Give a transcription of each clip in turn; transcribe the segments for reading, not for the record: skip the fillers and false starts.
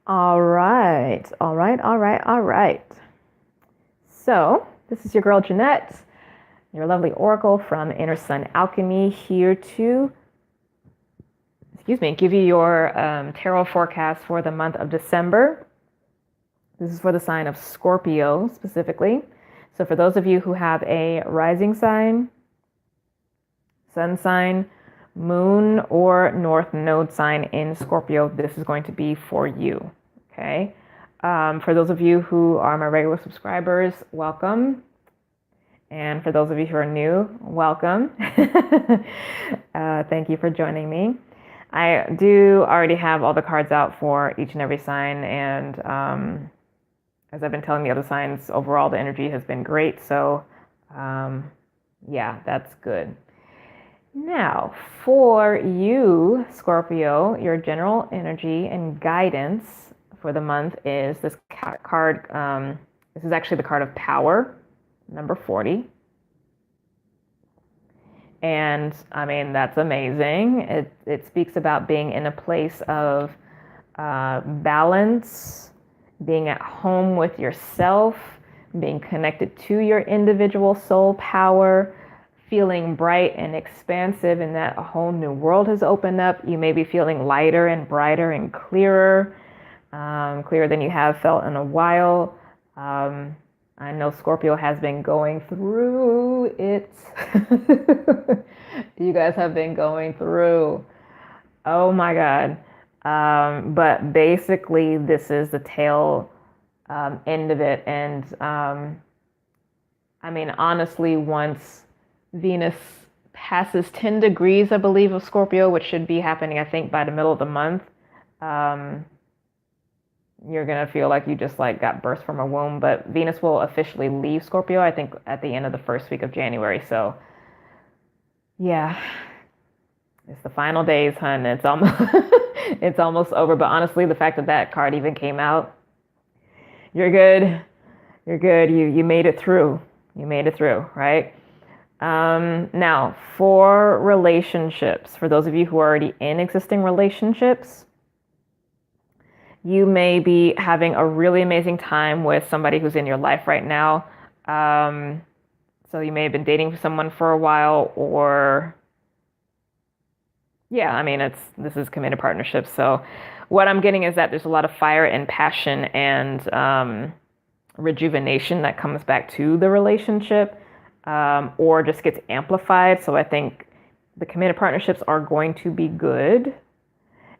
All right, all right, all right, all right. So, this is your girl Jeanette, your lovely oracle from Inner Sun Alchemy, here to, give you your tarot forecast for the month of December. This is for the sign of Scorpio specifically. So, for those of you who have a rising sign, sun sign, moon, or north node sign in Scorpio, this is going to be for you. Okay. For those of you who are my regular subscribers, welcome. And for those of you who are new, welcome. Thank you for joining me. I do already have all the cards out for each and every sign. And as I've been telling the other signs, overall the energy has been great. So yeah, that's good. Now, for you, Scorpio, your general energy and guidance for the month is this card. This is actually the card of power, number 40. And I mean, that's amazing. It speaks about being in a place of balance, being at home with yourself, being connected to your individual soul power, feeling bright and expansive, and that a whole new world has opened up. You may be feeling lighter and brighter and clearer. Clearer than you have felt in a while. I know Scorpio has been going through it. You guys have been going through. Oh my God. But basically, this is the tail end of it. And I mean, honestly, once Venus passes 10 degrees, I believe, of Scorpio, which should be happening, I think, by the middle of the month, you're going to feel like you just like got burst from a womb. But Venus will officially leave Scorpio, I think, at the end of the first week of January. So yeah, it's the final days, hun. It's almost it's almost over. But honestly, the fact that that card even came out, you're good. You're good. You made it through. You made it through, right? Now, for relationships, for those of you who are already in existing relationships, you may be having a really amazing time with somebody who's in your life right now. So you may have been dating someone for a while, or yeah, I mean, this is committed partnerships. So what I'm getting is that there's a lot of fire and passion and rejuvenation that comes back to the relationship, or just gets amplified. So I think the committed partnerships are going to be good.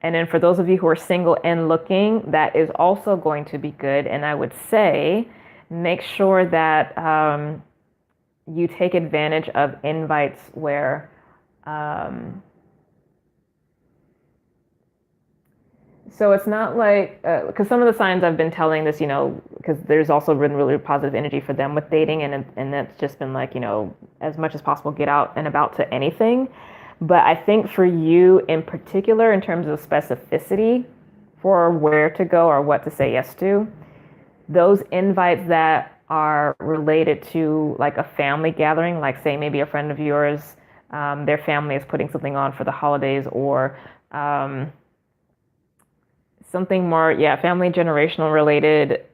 And then for those of you who are single and looking, that is also going to be good. And I would say make sure that you take advantage of invites where so it's not like, because some of the signs I've been telling this, because there's also been really positive energy for them with dating. And that's just been like, as much as possible, get out and about to anything. But I think for you in particular, in terms of specificity for where to go or what to say yes to, those invites that are related to like a family gathering, like say maybe a friend of yours, their family is putting something on for the holidays, or something more, family generational related.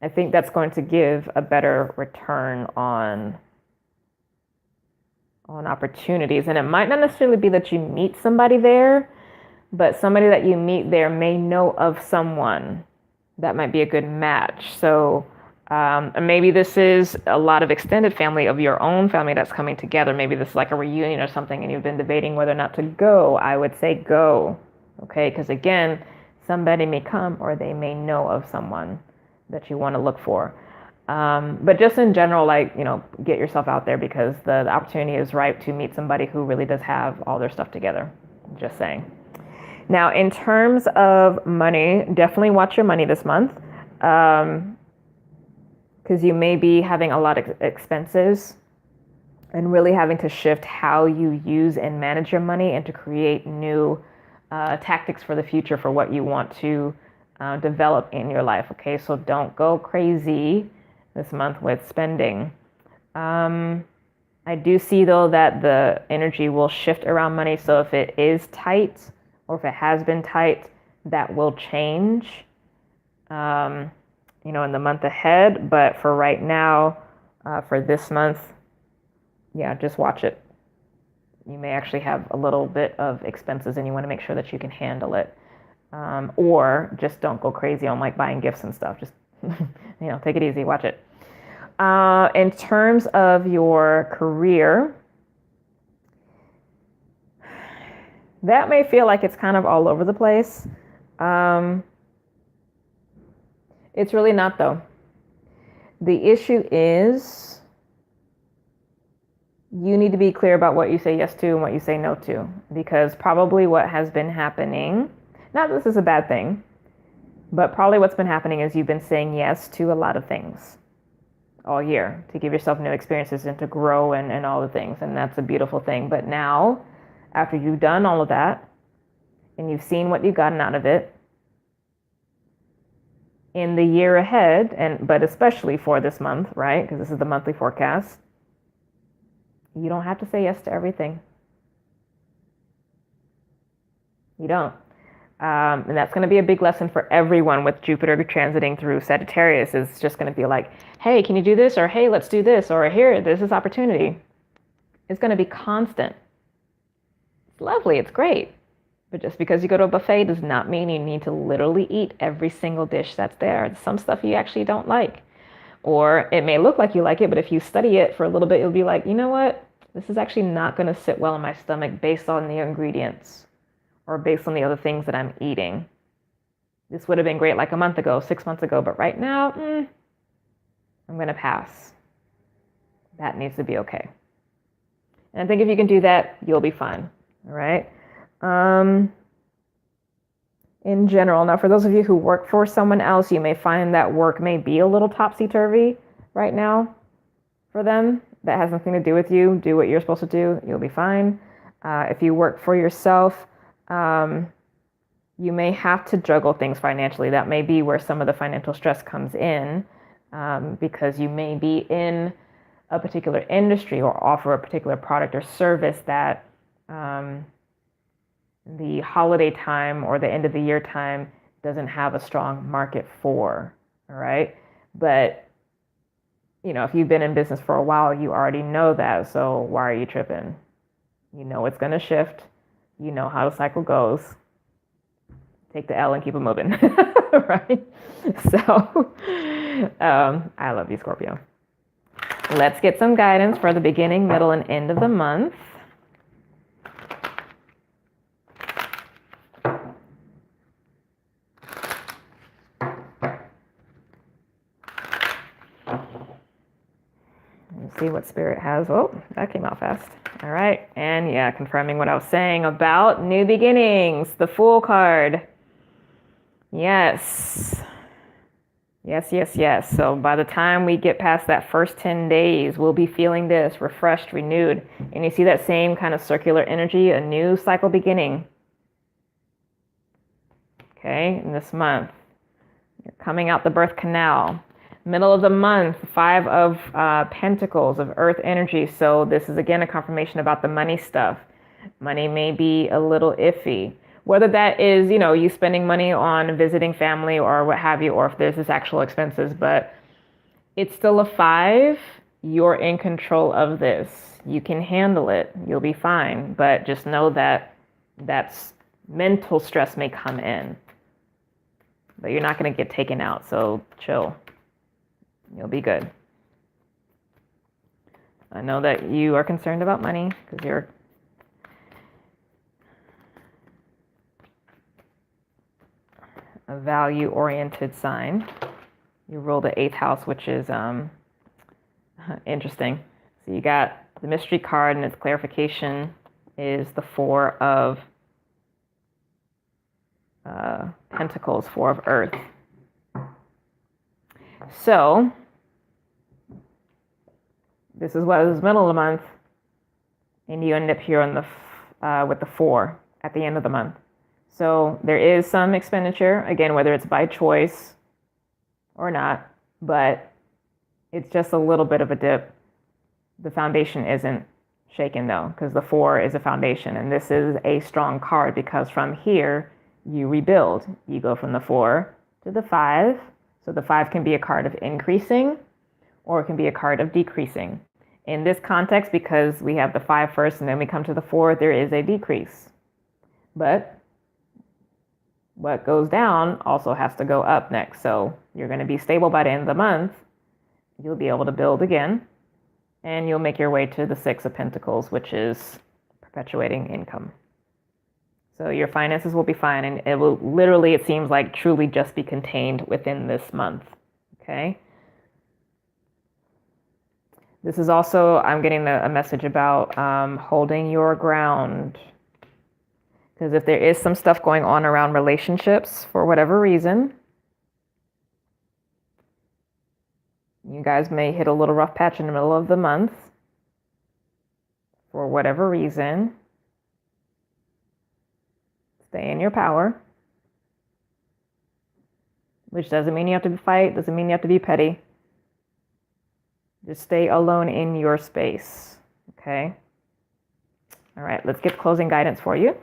I think that's going to give a better return on opportunities. And it might not necessarily be that you meet somebody there, but somebody that you meet there may know of someone that might be a good match. So maybe this is a lot of extended family of your own family that's coming together. Maybe this is like a reunion or something, and you've been debating whether or not to go. I would say go. Okay, because again, somebody may come or they may know of someone that you want to look for. But just in general, like, get yourself out there, because the opportunity is ripe to meet somebody who really does have all their stuff together. Just saying. Now, in terms of money, definitely watch your money this month, because you may be having a lot of expenses and really having to shift how you use and manage your money, and to create new tactics for the future for what you want to develop in your life. Okay, so don't go crazy this month with spending. I do see though that the energy will shift around money. So if it is tight, or if it has been tight, that will change, in the month ahead. But for right now, for this month, yeah, just watch it. You may actually have a little bit of expenses and you want to make sure that you can handle it. Or just don't go crazy on like buying gifts and stuff. Just, take it easy, watch it. In terms of your career, that may feel like it's kind of all over the place. It's really not, though. The issue is you need to be clear about what you say yes to and what you say no to, because probably what has been happening, not that this is a bad thing, but probably what's been happening is you've been saying yes to a lot of things all year to give yourself new experiences and to grow and all the things. And that's a beautiful thing. But now, after you've done all of that and you've seen what you've gotten out of it, in the year ahead, but especially for this month, right? Because this is the monthly forecast, you don't have to say yes to everything. You don't. And that's going to be a big lesson for everyone with Jupiter transiting through Sagittarius. Is just going to be like, hey, can you do this? Or hey, let's do this. Or here, there's this opportunity. It's going to be constant. It's lovely. It's great. But just because you go to a buffet does not mean you need to literally eat every single dish that's there. There's some stuff you actually don't like. Or it may look like you like it, but if you study it for a little bit, you'll be like, you know what? This is actually not going to sit well in my stomach based on the ingredients or based on the other things that I'm eating. This would have been great like a month ago, 6 months ago, but right now, I'm going to pass. That needs to be okay. And I think if you can do that, you'll be fine. All right. In general, now for those of you who work for someone else, you may find that work may be a little topsy-turvy right now for them. That has nothing to do with you. Do what you're supposed to do. You'll be fine. If you work for yourself, you may have to juggle things financially. That may be where some of the financial stress comes in, because you may be in a particular industry or offer a particular product or service that the holiday time or the end of the year time doesn't have a strong market for, all right? But, if you've been in business for a while, you already know that, so why are you tripping? You know it's going to shift. You know how the cycle goes. Take the L and keep it moving, right? So, I love you, Scorpio. Let's get some guidance for the beginning, middle, and end of the month. See what Spirit has. Oh, that came out fast. All right. And yeah, confirming what I was saying about new beginnings. The Fool card. Yes. Yes. So by the time we get past that first 10 days, we'll be feeling this refreshed, renewed. And you see that same kind of circular energy, a new cycle beginning. Okay, in this month. You're coming out the birth canal. Middle of the month, 5 of Pentacles of Earth energy. So this is again a confirmation about the money stuff. Money may be a little iffy. Whether that is, you spending money on visiting family or what have you, or if there's this actual expenses, but it's still a 5. You're in control of this. You can handle it. You'll be fine. But just know that that's mental stress may come in. But you're not going to get taken out. So chill. You'll be good. I know that you are concerned about money because you're a value-oriented sign. You roll the 8th house, which is interesting. So you got the mystery card, and its clarification is the 4 of Pentacles, 4 of Earth. So this is what is middle of the month, and you end up here on the with the 4 at the end of the month. So there is some expenditure, again, whether it's by choice or not, but it's just a little bit of a dip. The foundation isn't shaken though, because the 4 is a foundation, and this is a strong card because from here you rebuild. You go from the 4 to the 5. So the 5 can be a card of increasing, or it can be a card of decreasing. In this context, because we have the 5 first and then we come to the 4, there is a decrease. But what goes down also has to go up next. So you're going to be stable by the end of the month. You'll be able to build again, and you'll make your way to the 6 of Pentacles, which is perpetuating income. So your finances will be fine, and it will literally, it seems like, truly just be contained within this month. Okay. This is also, I'm getting a message about holding your ground. Because if there is some stuff going on around relationships for whatever reason, you guys may hit a little rough patch in the middle of the month for whatever reason. Stay in your power, which doesn't mean you have to fight, doesn't mean you have to be petty. Just stay alone in your space, okay? All right, let's get closing guidance for you.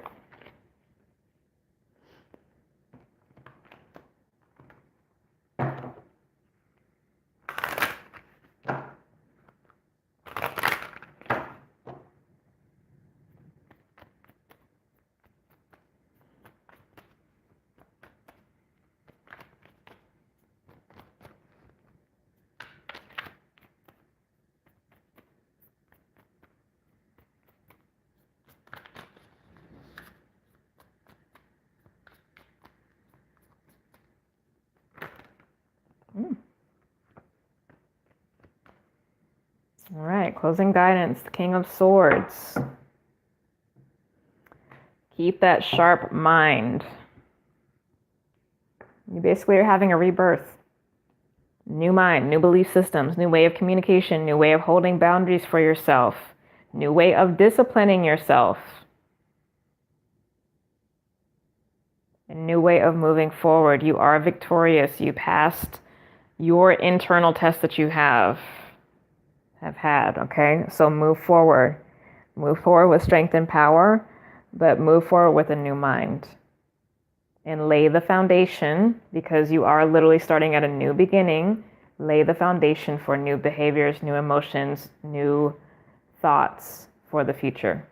All right, closing guidance, the King of Swords. Keep that sharp mind. You basically are having a rebirth. New mind, new belief systems, new way of communication, new way of holding boundaries for yourself, new way of disciplining yourself, a new way of moving forward. You are victorious. You passed your internal test that you have had, okay? So move forward. Move forward with strength and power, but move forward with a new mind. And lay the foundation, because you are literally starting at a new beginning. Lay the foundation for new behaviors, new emotions, new thoughts for the future.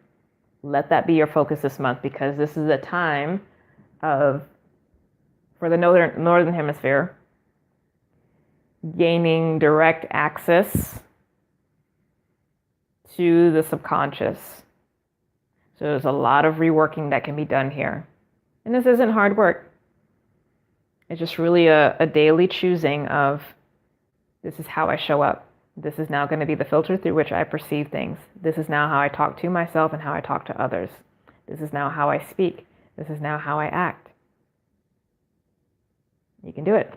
Let that be your focus this month, because this is a time of, for the northern hemisphere, gaining direct access to the subconscious. So there's a lot of reworking that can be done here. And this isn't hard work. It's just really a daily choosing of, this is how I show up. This is now going to be the filter through which I perceive things. This is now how I talk to myself and how I talk to others. This is now how I speak. This is now how I act. You can do it.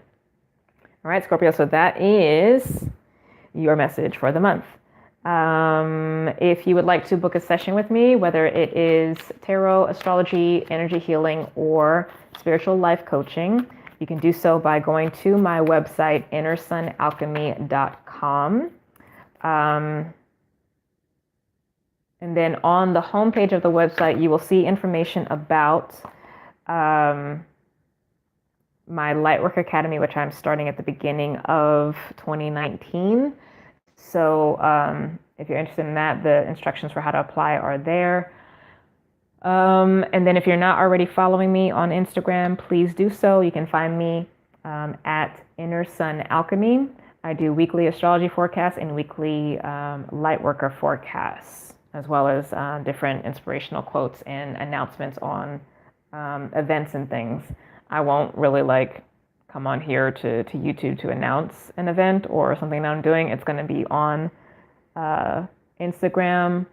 All right, Scorpio, so that is your message for the month. If you would like to book a session with me, whether it is tarot, astrology, energy healing, or spiritual life coaching, you can do so by going to my website, innersunalchemy.com. And then on the homepage of the website, you will see information about my Lightworker Academy, which I'm starting at the beginning of 2019. So if you're interested in that, the instructions for how to apply are there. And then if you're not already following me on Instagram, please do so. You can find me at Inner Sun Alchemy. I do weekly astrology forecasts and weekly Lightworker forecasts, as well as different inspirational quotes and announcements on events and things. I won't really come on here to YouTube to announce an event or something that I'm doing. It's going to be on Instagram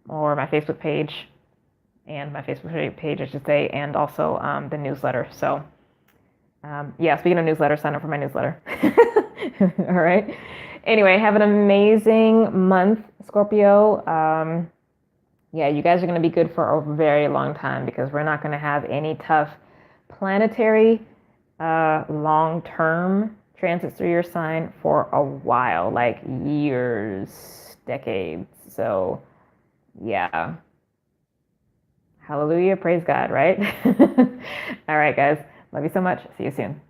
or my Facebook page, and my Facebook page, I should say, and also the newsletter. So yeah, speaking of newsletter, sign up for my newsletter. All right. Anyway, have an amazing month, Scorpio. Yeah, you guys are going to be good for a very long time, because we're not going to have any tough planetary long-term transits through your sign for a while, like years, decades. So yeah, Hallelujah. Praise God, right? All right, guys. Love you so much. See you soon.